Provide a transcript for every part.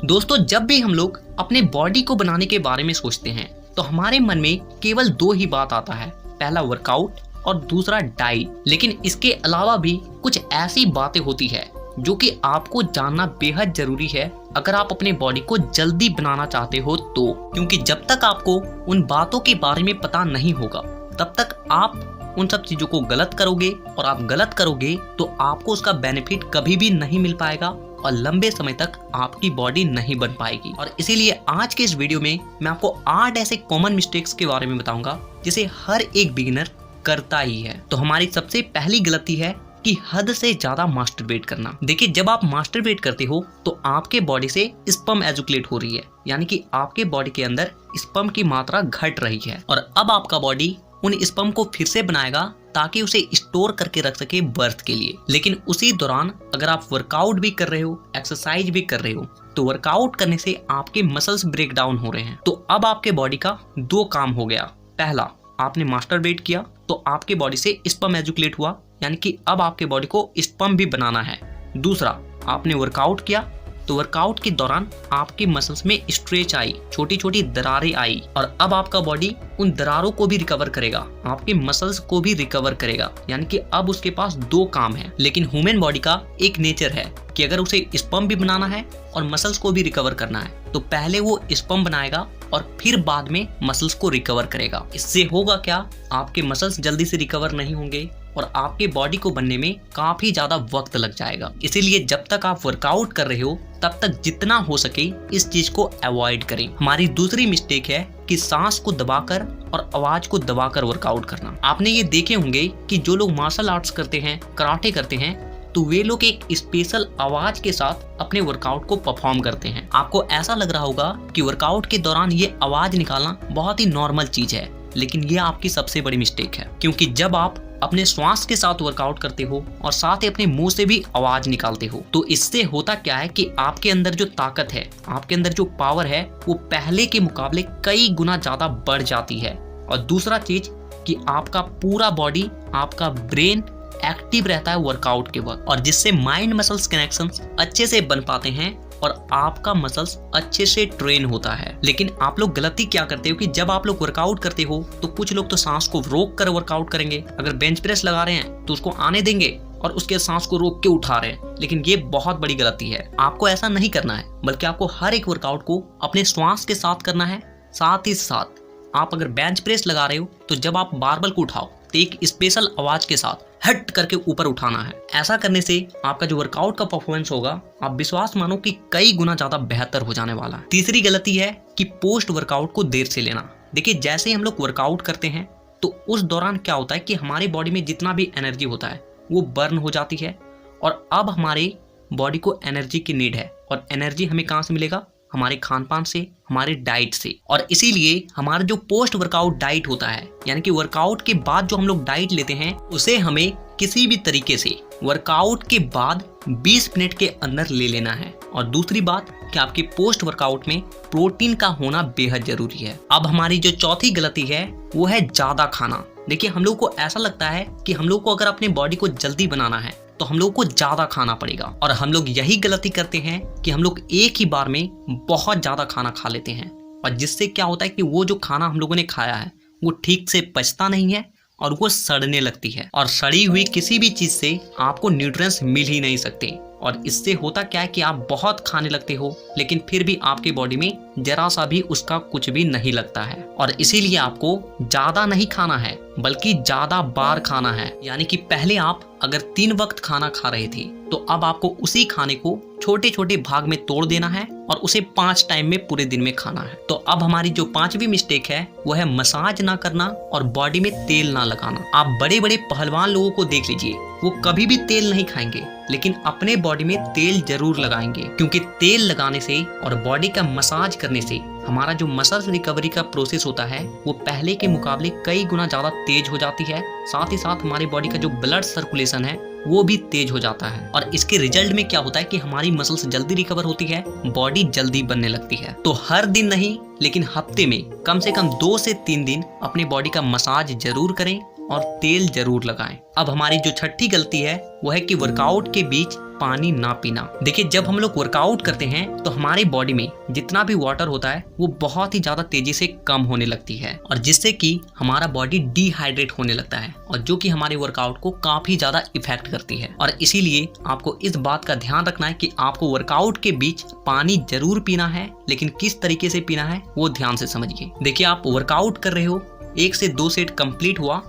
दोस्तों, जब भी हम लोग अपने बॉडी को बनाने के बारे में सोचते हैं तो हमारे मन में केवल दो ही बात आता है, पहला वर्कआउट और दूसरा डाइट। लेकिन इसके अलावा भी कुछ ऐसी बातें होती है जो कि आपको जानना बेहद जरूरी है अगर आप अपने बॉडी को जल्दी बनाना चाहते हो तो। क्योंकि जब तक आपको उन बातों के बारे में पता नहीं होगा तब तक आप उन सब चीजों को गलत करोगे, और आप गलत करोगे तो आपको उसका बेनिफिट कभी भी नहीं मिल पाएगा और लंबे समय तक आपकी बॉडी नहीं बन पाएगी। और इसीलिए आज के इस वीडियो में मैं आपको 8 ऐसे कॉमन मिस्टेक्स के बारे में बताऊंगा जिसे हर एक बिगिनर करता ही है। तो हमारी सबसे पहली गलती है कि हद से ज्यादा मास्टरबेट करना। देखिए, जब आप मास्टरबेट करते हो तो आपके बॉडी से स्पर्म एजुकेट हो रही है, यानी कि आपके बॉडी के अंदर स्पर्म की मात्रा घट रही है, और अब आपका बॉडी उन स्पर्म को फिर से बनाएगा ताकि उसे स्टोर करके रख सके बर्थ के लिए। लेकिन उसी दौरान अगर आप वर्कआउट भी कर रहे हो, एक्सरसाइज भी कर रहे हो, तो वर्कआउट करने से आपके मसल्स ब्रेक डाउन हो रहे हैं। तो अब आपके बॉडी का दो काम हो गया। पहला, आपने मास्टरबेट किया तो आपके बॉडी से स्पर्म एजुकेट हुआ, यानी कि अब आपके बॉडी को स्पर्म भी बनाना है। दूसरा, आपने वर्कआउट किया तो वर्कआउट के दौरान आपके मसल्स में स्ट्रेच आई, छोटी छोटी दरारें आई, और अब आपका बॉडी उन दरारों को भी रिकवर करेगा, आपके मसल्स को भी रिकवर करेगा। यानी कि अब उसके पास दो काम है। लेकिन ह्यूमन बॉडी का एक नेचर है कि अगर उसे स्पर्म भी बनाना है और मसल्स को भी रिकवर करना है तो पहले वो स्पर्म बनाएगा और फिर बाद में मसल्स को रिकवर करेगा। इससे होगा क्या, आपके मसल्स जल्दी से रिकवर नहीं होंगे और आपके बॉडी को बनने में काफी ज्यादा वक्त लग जाएगा। इसीलिए जब तक आप वर्कआउट कर रहे हो तब तक जितना हो सके इस चीज को अवॉइड करें। हमारी दूसरी मिस्टेक है कि सांस को दबाकर और आवाज को दबाकर वर्कआउट करना। आपने ये देखे होंगे कि जो लोग मार्शल आर्ट्स करते हैं, कराटे करते हैं, तो वे लोग एक स्पेशल आवाज के साथ अपने वर्कआउट को परफॉर्म करते हैं। आपको ऐसा लग रहा होगा कि वर्कआउट के दौरान ये आवाज निकालना बहुत ही नॉर्मल चीज है, लेकिन ये आपकी सबसे बड़ी मिस्टेक है। क्योंकि जब आप अपने श्वास के साथ वर्कआउट करते हो और साथ ही अपने मुंह से भी आवाज निकालते हो तो इससे होता क्या है कि आपके अंदर जो ताकत है, आपके अंदर जो पावर है, वो पहले के मुकाबले कई गुना ज्यादा बढ़ जाती है। और दूसरा चीज कि आपका पूरा बॉडी, आपका ब्रेन एक्टिव रहता है वर्कआउट के वक्त, और जिससे माइंड मसल्स कनेक्शंस अच्छे से बन पाते हैं और आपका मसल्स अच्छे से ट्रेन होता है। लेकिन आप लोग गलती क्या करते हो कि जब आप लोग वर्कआउट करते हो तो कुछ लोग तो सांस को रोक कर वर्कआउट करेंगे। अगर बेंच प्रेस लगा रहे हैं तो उसको आने देंगे और उसके सांस को रोक के उठा रहे हैं, लेकिन ये बहुत बड़ी गलती है। आपको ऐसा नहीं करना है, बल्कि आपको हर एक वर्कआउट को अपने श्वास के साथ करना है। साथ ही साथ आप अगर बेंच प्रेस लगा रहे हो तो जब आप बारबल को उठाओ तो एक स्पेशल आवाज के साथ हट करके ऊपर उठाना है। ऐसा करने से आपका जो वर्कआउट का परफॉर्मेंस होगा, आप विश्वास मानो कि कई गुना ज्यादा बेहतर हो जाने वाला है। तीसरी गलती है कि पोस्ट वर्कआउट को देर से लेना। देखिए, जैसे हम लोग वर्कआउट करते हैं तो उस दौरान क्या होता है कि हमारी बॉडी में जितना भी एनर्जी होता है वो बर्न हो जाती है, और अब हमारे बॉडी को एनर्जी की नीड है। और एनर्जी हमें कहाँ से मिलेगा? हमारे खान पान से, हमारे डाइट से। और इसीलिए हमारा जो पोस्ट वर्कआउट डाइट होता है, यानी कि वर्कआउट के बाद जो हम लोग डाइट लेते हैं, उसे हमें किसी भी तरीके से वर्कआउट के बाद 20 मिनट के अंदर ले लेना है। और दूसरी बात कि आपके पोस्ट वर्कआउट में प्रोटीन का होना बेहद जरूरी है। अब हमारी जो चौथी गलती है वो है ज्यादा खाना। देखिए, हम लोग को ऐसा लगता है कि हम लोग को अगर अपने बॉडी को जल्दी बनाना है तो हम लोग को ज्यादा खाना पड़ेगा, और हम लोग यही गलती करते हैं कि हम लोग एक ही बार में बहुत ज्यादा खाना खा लेते हैं, और जिससे क्या होता है कि वो जो खाना हम लोगों ने खाया है वो ठीक से पचता नहीं है और वो सड़ने लगती है, और सड़ी हुई किसी भी चीज से आपको न्यूट्रिएंट्स मिल ही नहीं सकते। और इससे होता क्या है कि आप बहुत खाने लगते हो लेकिन फिर भी आपकी बॉडी में जरा सा भी उसका कुछ भी नहीं लगता है। और इसीलिए आपको ज्यादा नहीं खाना है बल्कि ज्यादा बार खाना है। यानी कि पहले आप अगर 3 वक्त खाना खा रहे थे तो अब आपको उसी खाने को छोटे छोटे भाग में तोड़ देना है और उसे 5 टाइम में पूरे दिन में खाना है। तो अब हमारी जो 5वीं मिस्टेक है वो है मसाज ना करना और बॉडी में तेल ना लगाना। आप बड़े बड़े पहलवान लोगों को देख लीजिए, वो कभी भी तेल नहीं खाएंगे लेकिन अपने बॉडी में तेल जरूर लगाएंगे, क्योंकि तेल लगाने से और बॉडी का मसाज करने से हमारा जो मसल्स रिकवरी का प्रोसेस होता है वो पहले के मुकाबले कई गुना ज्यादा तेज हो जाती है। साथ ही साथ हमारी बॉडी का जो ब्लड सर्कुलेशन है वो भी तेज हो जाता है, और इसके रिजल्ट में क्या होता है कि हमारी मसल्स जल्दी रिकवर होती है, बॉडी जल्दी बनने लगती है। तो हर दिन नहीं लेकिन हफ्ते में कम से कम 2 से 3 दिन अपने बॉडी का मसाज जरूर करें और तेल जरूर लगाएं। अब हमारी जो छठी गलती है वो है कि वर्कआउट के बीच पानी ना पीना। देखिए, जब हम लोग वर्कआउट करते हैं तो हमारी बॉडी में जितना भी वाटर होता है वो बहुत ही ज्यादा तेजी से कम होने लगती है, और जिससे कि हमारा बॉडी डिहाइड्रेट होने लगता है, और जो कि हमारे वर्कआउट को काफी ज्यादा इफेक्ट करती है। और इसीलिए आपको इस बात का ध्यान रखना है कि आपको वर्कआउट के बीच पानी जरूर पीना है, लेकिन किस तरीके से पीना है वो ध्यान से समझिए। देखिए, आप वर्कआउट कर रहे हो, 1 से 2 सेट कंप्लीट हुआ,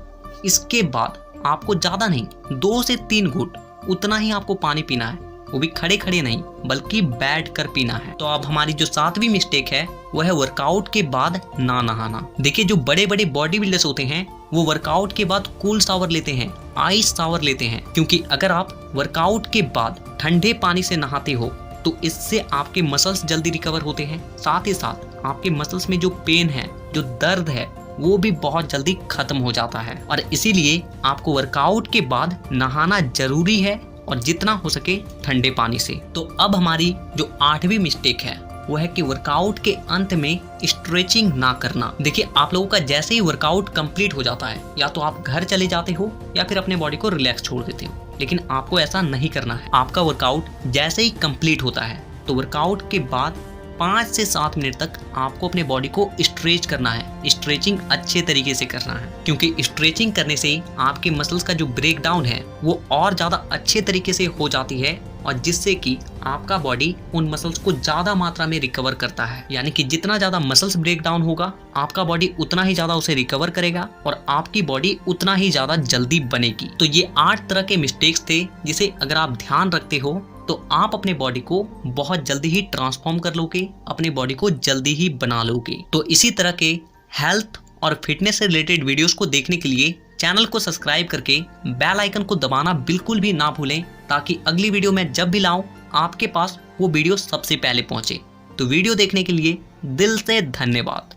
इसके बाद आपको ज्यादा नहीं 2 से 3 घूंट उतना ही आपको पानी पीना है, वो भी खड़े खड़े नहीं बल्कि बैठ कर पीना है। तो अब हमारी जो 7वीं मिस्टेक है वो है वर्कआउट के बाद ना नहाना। देखिए, जो बड़े बड़े बॉडी बिल्डर्स होते हैं वो वर्कआउट के बाद कूल शावर लेते हैं, आइस शावर लेते हैं, क्योंकि अगर आप वर्कआउट के बाद ठंडे पानी से नहाते हो तो इससे आपके मसल्स जल्दी रिकवर होते हैं, साथ ही साथ आपके मसल्स में जो पेन है, जो दर्द है, वो भी बहुत जल्दी खत्म हो जाता है। और इसीलिए आपको वर्कआउट के बाद नहाना जरूरी है, और जितना हो सके ठंडे पानी से। तो अब हमारी जो 8वीं मिस्टेक है वो है कि वर्कआउट के अंत में स्ट्रेचिंग ना करना। देखिए, आप लोगों का जैसे ही वर्कआउट कंप्लीट हो जाता है, या तो आप घर चले जाते हो या फिर अपने बॉडी को रिलैक्स छोड़ देते हो, लेकिन आपको ऐसा नहीं करना है। आपका वर्कआउट जैसे ही कंप्लीट होता है तो वर्कआउट के बाद 5 से 7 मिनट तक आपको अपने बॉडी को स्ट्रेच करना है। स्ट्रेचिंग अच्छे तरीके से करना है, क्योंकि स्ट्रेचिंग करने से आपके मसल्स का जो ब्रेक डाउन है वो और ज़्यादा अच्छे तरीके से हो जाती है, और जिससे कि आपका बॉडी उन मसल्स को ज़्यादा मात्रा में रिकवर करता है। यानी कि जितना ज़्यादा मसल्स ब्रेक डाउन होगा, आपका बॉडी उतना ही ज़्यादा उसे रिकवर करेगा, और आपकी बॉडी उतना ही ज़्यादा जल्दी बनेगी। तो ये 8 तरह के मिस्टेक्स थे जिसे अगर आप ध्यान रखते हो तो आप अपने बॉडी को बहुत जल्दी ही ट्रांसफॉर्म कर लोगे, अपनी बॉडी को जल्दी ही बना लोगे। तो इसी तरह के हेल्थ और फिटनेस से रिलेटेड वीडियोस को देखने के लिए चैनल को सब्सक्राइब करके बेल आइकन को दबाना बिल्कुल भी ना भूलें, ताकि अगली वीडियो मैं जब भी लाऊं आपके पास वो वीडियो सबसे पहले पहुंचे। तो वीडियो देखने के लिए दिल से धन्यवाद।